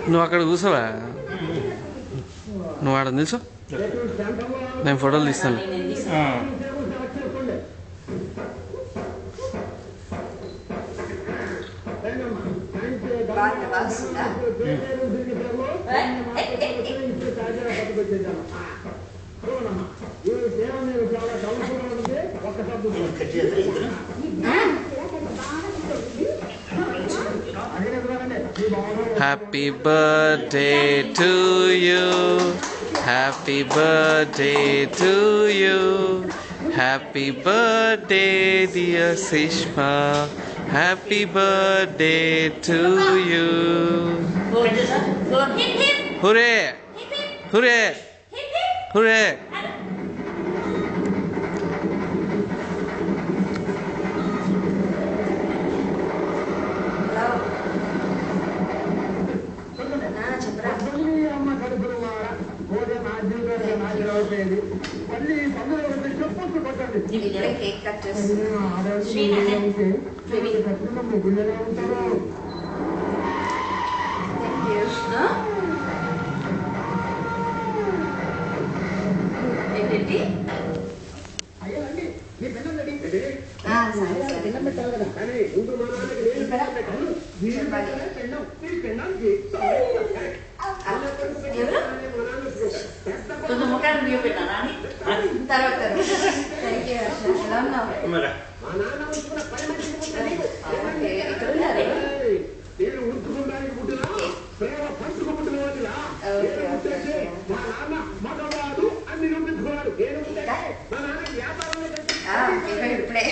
నువ్వు అక్కడ కూర్చోవా? నువ్వు ఆడ నిల్చో, నేను ఫోటోలు తీస్తాను. Happy birthday to you. Happy birthday to you. Happy birthday dear Sishma. Happy birthday to you. Hooray! Hooray! Hooray! Cake cut చేసి ఏంటి కొంచెం ముఖాన్ని బియ్యం పెట్టానా తర్వాత థ్యాంక్ యూ హర్ష. ఎలా ఉన్నావు? ఇక్కడ ఉన్నారే. ఇప్పుడే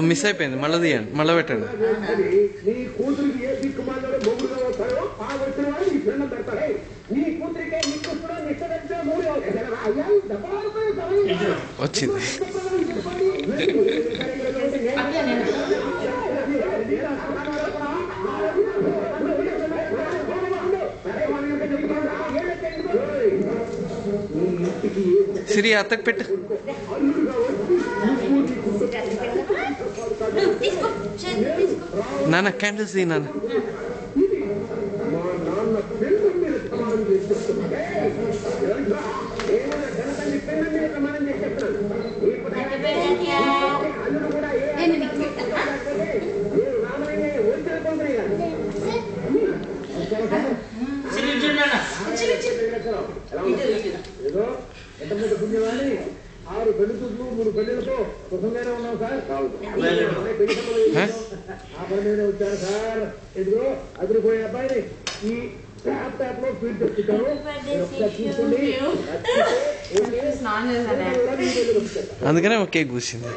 మిస్ అయిపోయింది, మళ్ళీ తీయండి, మళ్ళీ పెట్టండి. వచ్చింది. సిరి అత్తకు పెట్టు. నాన్న క్యాండిల్స్ తీ నాన్న. ఆరు పెళ్లికూతులు 3 పెళ్లిలతో సుఖంగానే ఉన్నాం సార్. ఆ పని మీద వచ్చారు సార్. ఎదురు అదిరిపోయే అబ్బాయిని ఈ ట్యాప్ లో ఫీడ్ తెచ్చుతాను. అందుకనే ఒక కేక్ కూర్చుంది.